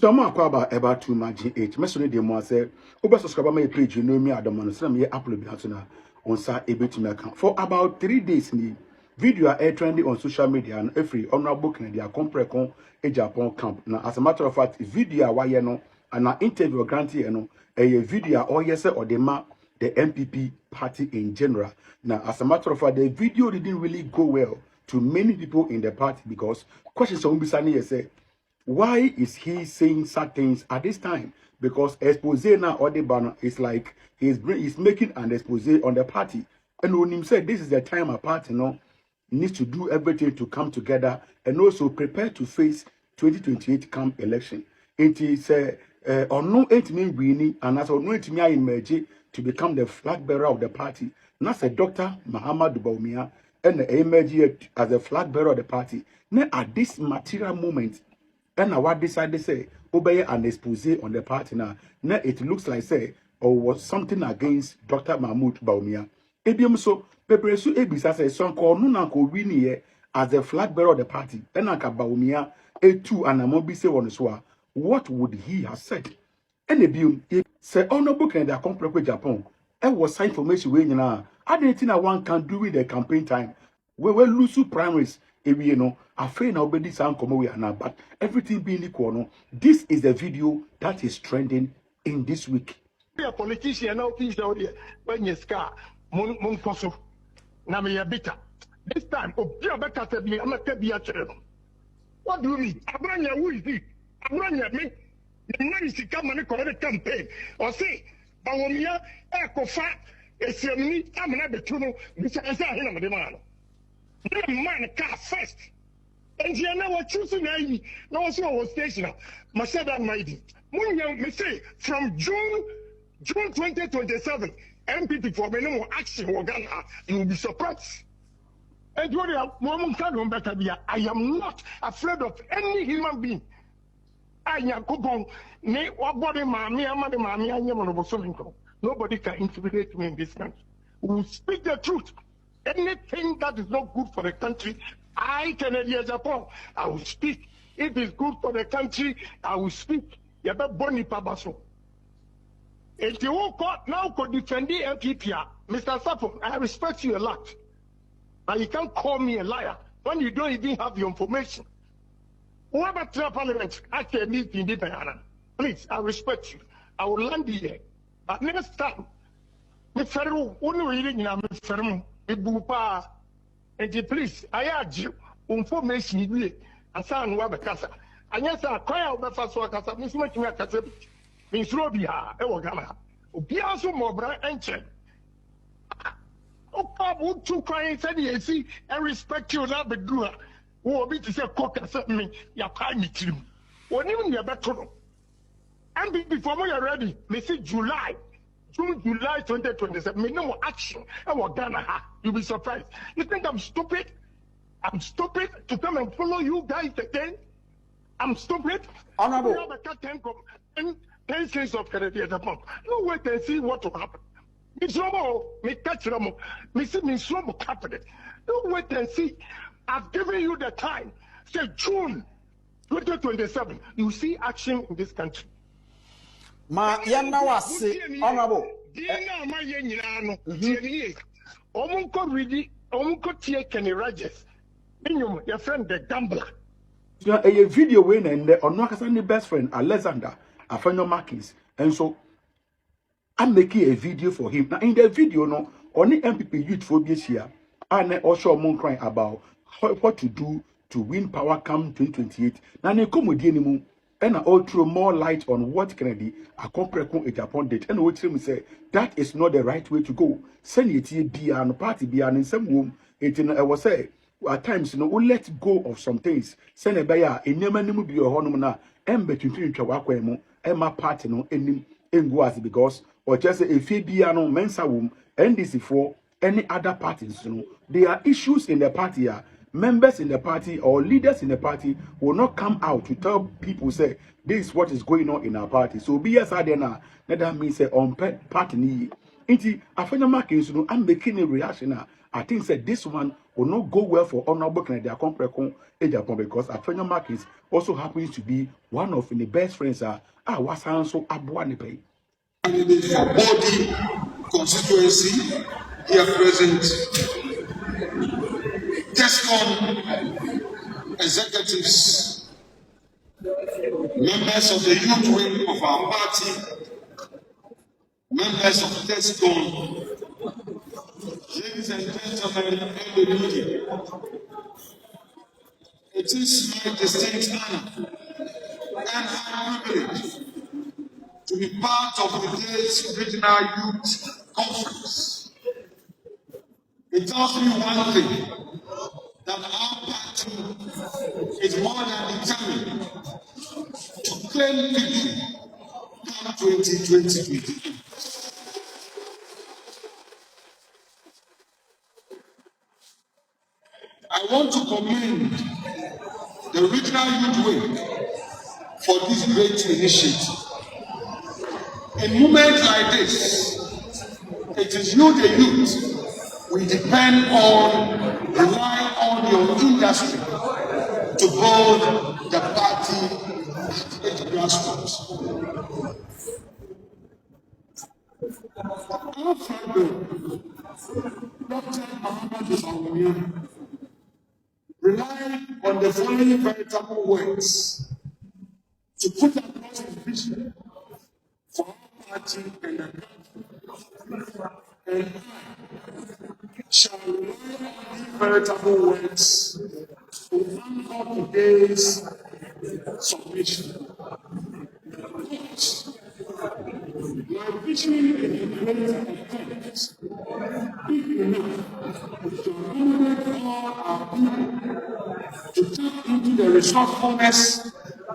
So I'm about too much age. Messi de mo say, "Oba subscribe my page. You know me, Adam. And so me upload it now on sa able to make for about 3 days. Ni video are trending on social media and every honorable Canadian compre Agyapong camp. Now, as a matter of fact, video why you know and an interview granted you know a video or yes or the MPP party in general. Now, as a matter of fact, the video didn't really go well to many people in the party because questions on Bisani say. Why is he saying such things at this time? Because expose now or the banner is like he's making an expose on the party. And when he said this is the time a party needs to do everything to come together and also prepare to face 2028 camp election. And he said, or no 8 men winning, and as or no 8 men emerge to become the flag bearer of the party. And that's a Dr. Muhammad Baumia and the emerge as a flag bearer of the party. Now at this material moment, and now what decided say obey an expose on the party now it looks like say or was something against Dr. Mahmoud Baumia. Ebium so Pepresu Ebisa say son call no ko win as a flag bearer of the party. And Anka Baumia A2 and Amobi say on swa. What would he have said? And Ebium say honorable Canada compre Japan. And was information way now. I didn't think one can do with the campaign time. We were lose primaries. Afenyo obedi sound come we now, but everything being equal. No, this is the video that is trending in this week. A politician now things out there when you scar mon koso na me bitter. This time obi abeka say me amaka bi a chere. What do you mean? Abranya who is it? Abranya me. The man is come and correct the campaign. Or say Bawomia ekofa esiamni amana betu no bi say hina me man. The man car first. And you know what choosing now also was station. Masada Maidi. Me say from June 2027, MPP for no action Ghana, you will be surprised. And you I am not afraid of any human being. I am coupon, nay, what body, mammy, nobody can intimidate me in this country. We will speak the truth. Anything that is not good for the country, I can Japan. I will speak. If it's good for the country, I will speak. You better boni pabaso. If you won't now could defend the MPP, Mr. Sapo, I respect you a lot. But you can't call me a liar when you don't even have the information. Whoever to parliament, I can meet in the please, I respect you. I will land here. But next time, Mr. Ferro, only reading in Mr. Ibupa, and please, I urge you, information you and son Wabakasa. And yes, I cry out the first work as a Miss Macasa, Miss Robia, Ewagama, Obiaso Mobra, and Chen. Oh, Papa, two crying said, you see, and respect you, not the doer, who will be to say, cock and set me, your time with you. When even you're better. And before we are ready, they say July 2027, me no action. Ghana, you'll be surprised. You think I'm stupid? I'm stupid to come and follow you guys again? I'm stupid? Honorable. 10 cents of Canadian Japan. No wait and see what will happen. Miss Romo, me catch Romo, me see Miss Romo happening. No wait and see. I've given you the time. Say June 2027, you see action in this country. Ma yana wase honorable Dina ma yenyina no tieni omunko ridi omunko tie Kenny Rogers enyum your friend the gambler. So a video when and on Wakasani best friend Alexander Afenyo Markins, and so I'm making a video for him. Now in the video no only MPP youth for this year and also mon crying about what to do to win power come 2028. Now they come with the and I all throw more light on what Kennedy a compre Japan date. And what him say that is not the right way to go. Send it be an party be an in some room. It I was say at times we let go of some things. Send a buyer in Yemenu be your honor and between Chawakwemo and my party no enim enguas because or just a Fabiano mensa womb and this for any other parties. There are issues in the party. Members in the party or leaders in the party will not come out to tell people say this is what is going on in our party. So be as I now that means say on party ni. Inti Afenyo Markins I'm making a reaction. I think said this one will not go well for Honorable Kennedy Agyapong Agyapong, because Afenyo Markins also happens to be one of the best friends. Was so Abuanipe. For body constituency here present, TESCOM executives, members of the youth wing of our party, members of TESCOM, ladies and gentlemen, and the media. It is my distinct honor and high privilege to be part of today's Regional Youth Conference. It tells me one thing, that our party is more than determined to claim victory come 2020. I want to commend the Regional Youth Wing for this great initiative. In moments like this, it is you, the youth, we depend on, rely on your industry to build the party at its grassroots. Our friend, Dr. Afenyo, relied on the following veritable words to put across his vision for our party and the country. And I shall rely on these veritable words to anchor today's submission. My vision is great attempt, big enough to accommodate all our people, to tap into the resourcefulness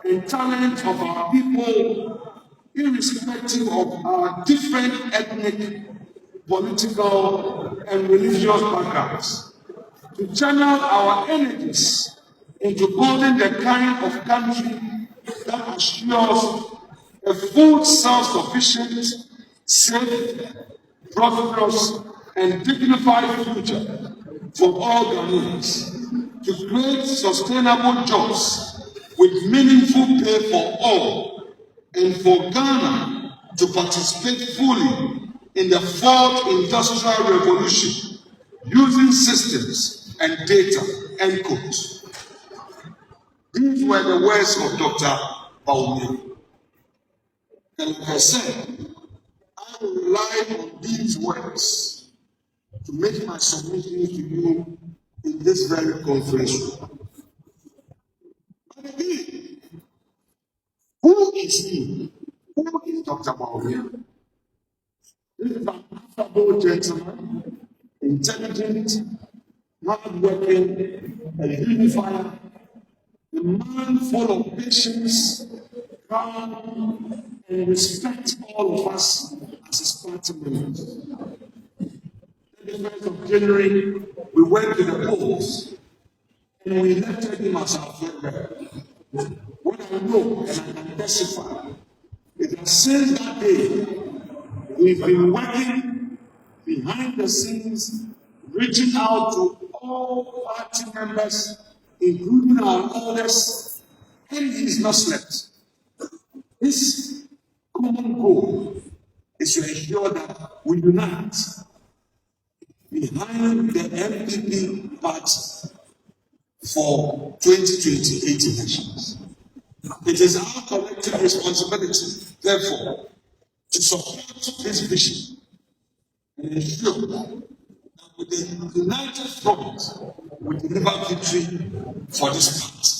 and talent of our people, irrespective of our different ethnic, political, and religious backgrounds, to channel our energies into building the kind of country that assures a full, self-sufficient, safe, prosperous, and dignified future for all Ghanaians, to create sustainable jobs with meaningful pay for all, and for Ghana to participate fully in the fourth industrial revolution using systems and data, end quote. These were the words of Dr. Afenyo. And like I said, I will rely on these words to make my submission to you in this very conference room. But again, who is he? Who is Dr. Afenyo? This is an affable gentleman, intelligent, hardworking, a unifier, a man full of patience, calm, and respect all of us as his party members. The 1st of January, we went to the polls and we elected him as our friend. What I know and I can testify is that since that day, we've been working behind the scenes, reaching out to all party members, including our elders, and he's not slept. This common goal is to ensure that we unite behind the MPP party for 2028 elections. It is our collective responsibility, therefore, to support this vision and ensure that with the united front, we deliver victory for this party.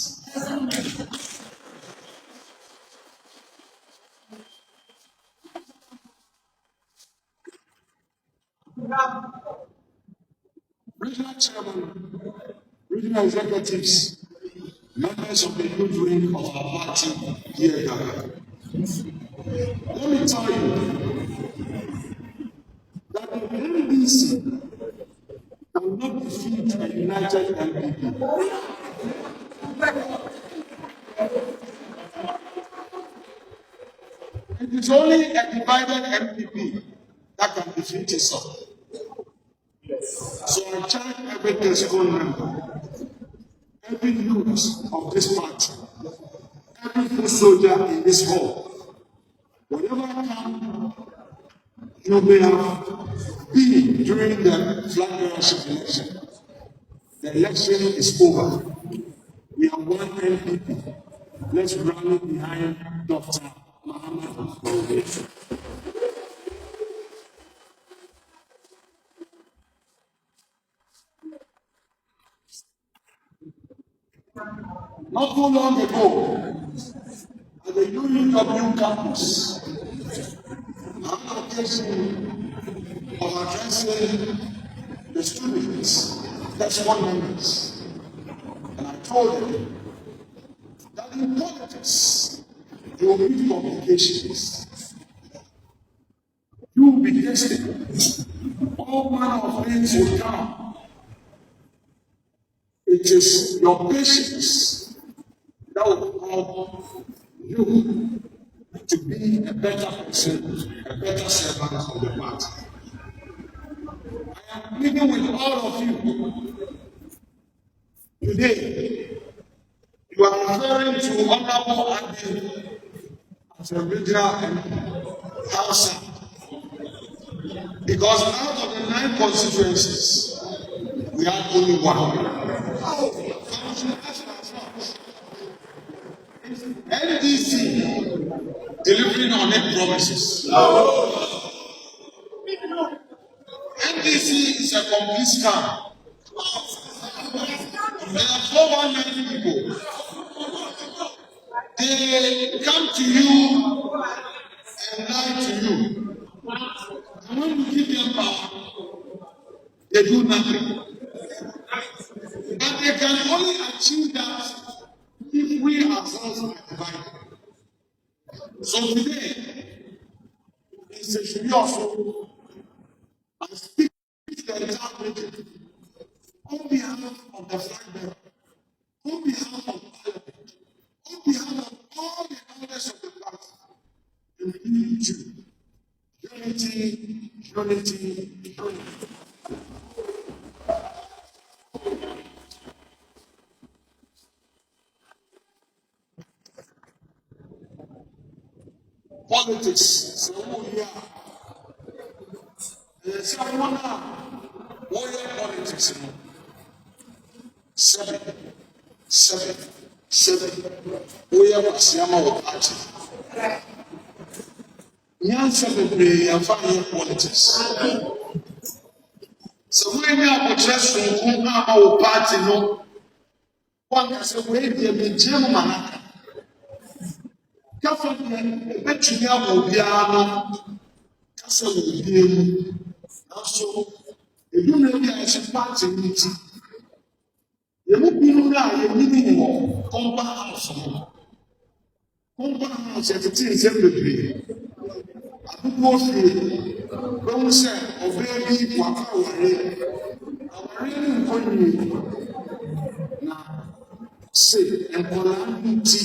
Regional chairman, regional executives, members of the youth wing of our party here in Ghana. Let me tell you that the NDC will not defeat a united MPP. It is only a divided MPP that can defeat itself. So I charge every pick this phone number. Every youth of this party, every foot soldier in this hall, whatever camp you may have been during the flag bearership election, the election is over. We have one MPP. Let's rally behind Dr. Muhammad. Not too long ago, at the UW campus, on occasion of addressing the students, that's one members, and I told them that in politics, there will be complications. You will be tested. All manner of things will come. It is your patience that will help you to be a better person, a better servant of the party. I am pleading with all of you today. You are referring to Honorable Adi as a regional Hausa, because out of the 9 constituencies, we have only one. NDC delivering on its promises. NDC is a complete scam. There are 419 people. They come to you and lie to you. And when you give them power, they do nothing. But they can only achieve that if we ourselves are divided. So today, it should be also, I speak to the entire region on behalf of the flag bearer, on behalf of Parliament, on behalf of all the elders of the party, and we need you. Unity, unity, unity. Politics, so we are. Someone warrior politics. 7. We are a Siama party. Nyansa bebree afa yɛ politics. So we now address from our party no. One can say we be a gym man. Kafa ne betumi abo biara kasa wo biem. Also, ebi na bi a yɛ party meeting. Ye mu binu na ye meeting wo komba house no. Komba house yɛ tete nsɛm bebree. Abubuo fie. Wɔn sɛ ɔbaa bi waka aware. Aware ne nkɔnyi. Na se nkɔlaa nti.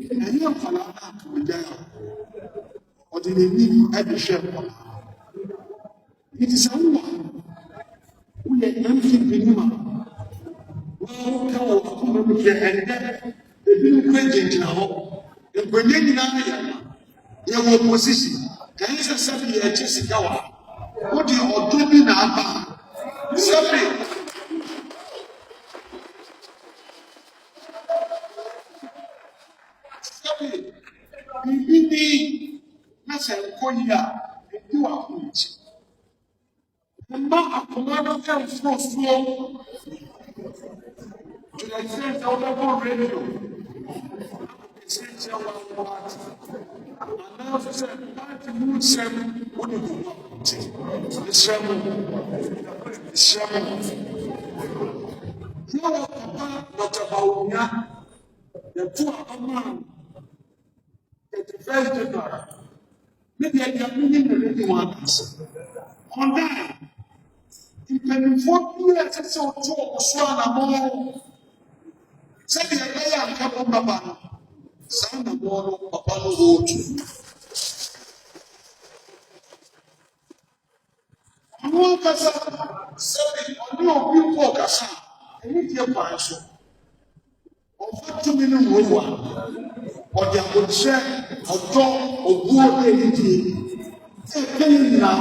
Ɛyɛ nkɔlaa na akɔgya ya. Ɔde n'anim ɛbɛhwɛ nkɔlaa. It is a woman who is empty minima. Well, come on, with your hand, the new credit in a home. The Brennan in your position. Can you say something here, Jessica? What do you do in our something? Something. We need nothing for you are rich. Not a commander can so slow to the extent of the radio. It's our party. And now to say, party mood seven, what do you want? The seven. You are Papa, not about Nya, the poor man, the first general. Maybe I can mean the lady ones. On that. Mpanimfoɔ bi a ɛsɛ sɛ ɔto ɔso anammɔ sɛdeɛ ɛbɛyɛ ankabɔ baba no saa anammɔ no papa no wɔɔtu Àwọn kasa sẹ́bi ọdún òbí pọ̀ kasa ẹni díẹ̀ kwan so ọ̀fọ̀ túnmí ní wòwà ọ̀dẹ̀ àbòkyẹ́ ọ̀dọ́ òwúwo èyí di ẹ̀kẹ́ yìí nyinaa.